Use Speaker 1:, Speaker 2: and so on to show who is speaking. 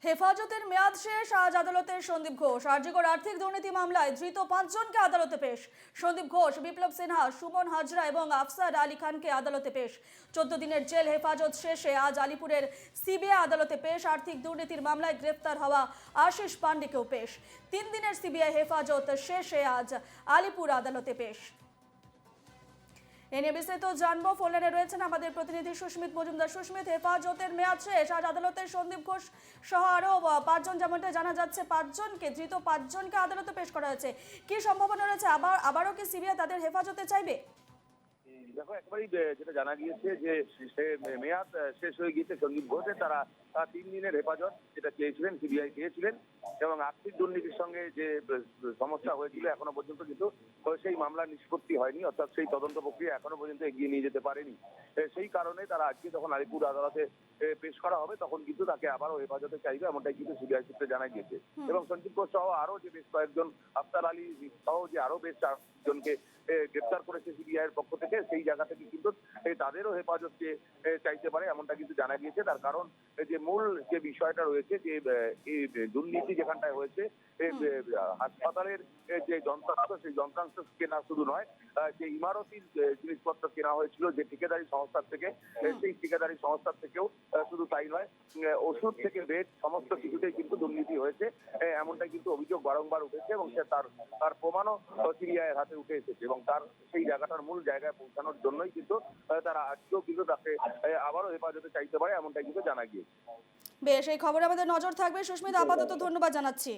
Speaker 1: হেফাজতের মেয়াদ শেষ, আজ আদালতের সন্দীপ ঘোষ। আরজিকর আর্থিক দুর্নীতি মামলায় ধৃত 5 জনকে আদালতে পেশ। সন্দীপ ঘোষ, বিপ্লব সিনহা, সুমন হাজরা এবং আফসার আলী খানকে আদালতে পেশ। 14 দিনের জেল হেফাজত শেষে আজ আলিপুরের সিবিআই আদালতে পেশ। আর্থিক দুর্নীতির মামলায় গ্রেফতার হওয়া আশিস পান্ডেকেও পেশ। 3 দিনের সিবিআই হেফাজত শেষে আজ আলিপুর আদালতে পেশ। এ নিয়ে বিস্তারিত জানবো। ফোনে রয়েছেন আমাদের প্রতিনিধি সুস্মিত মজুমদার। সুস্মিত, হেফাজতের মেয়াদ শেষ, আজ আদালতের সন্দীপ ঘোষ সহ আরো 5 জন, যেমনটা জানা যাচ্ছে 5 জনকে, ধৃত 5 জনকে আদালতে পেশ করা হয়েছে। কি সম্ভাবনা রয়েছে আবারও কি সিবিআই তাদের হেফাজতে চাইবে?
Speaker 2: দেখো, একবারই যেটা জানা গিয়েছে যে মেয়াদ শেষ হয়ে গিয়েছে সন্দীপ ঘোষের। তারা 3 দিনের হেফাজত যেটা চেয়েছিলেন, সিবিআই চেয়েছিলেন, এবং আর্থিক দুর্নীতির সঙ্গে যে সমস্যা হয়েছিল এখনো পর্যন্ত কিন্তু সেই মামলা নিষ্পত্তি হয়নি, অর্থাৎ সেই তদন্ত প্রক্রিয়া এখনো পর্যন্ত এগিয়ে নিয়ে যেতে পারেনি। সেই কারণে তারা আজকে যখন আলিপুর আদালতে পেশ করা হবে তখন কিন্তু তাকে আবারও হেফাজতে চাইবে, এমনটাই কিন্তু সিবিআই সূত্রে জানা গিয়েছে। এবং সন্দীপ ঘোষ সহ আরো যে বেশ কয়েকজন, আফতার আলী সহ যে আরো বেশ 4 জনকে গ্রেপ্তার করেছে সিবিআই এর পক্ষ থেকে, সেই জায়গা থেকে কিন্তু তাদেরও হেফাজত চাইতে পারে, এমনটা কিন্তু জানা গিয়েছে। তার কারণ যে মূল যে বিষয়টা রয়েছে, যে এই দুর্নীতি যেখানটায় হয়েছে, হাসপাতালের যে যন্ত্রাংশ, সেই যন্ত্রাংশ কেনা শুধু নয়, যে ইমারতির জিনিসপত্র কেনা হয়েছিল যে ঠিকাদারি সংস্থার থেকে, সেই ঠিকাদারি সংস্থার থেকেও শুধু তাই নয়, ওষুধ থেকে বেড সমস্ত কিছুতেই কিন্তু দুর্নীতি হয়েছে, এমনটা কিন্তু অভিযোগ বারংবার উঠেছে। এবং সে তার প্রমাণও সিবিআই এর হাতে উঠে এসেছে, এবং তার সেই জায়গাটার মূল জায়গায় পৌঁছানোর জন্যই কিন্তু তারা আজকেও কিন্তু তাকে আবারও হেফাজতে চাইতে পারে, এমনটাই কিন্তু জানা গিয়েছে।
Speaker 1: বেশ, এই খবরে আমাদের নজর থাকবে। সুস্মিত, আপাতত ধন্যবাদ জানাচ্ছি।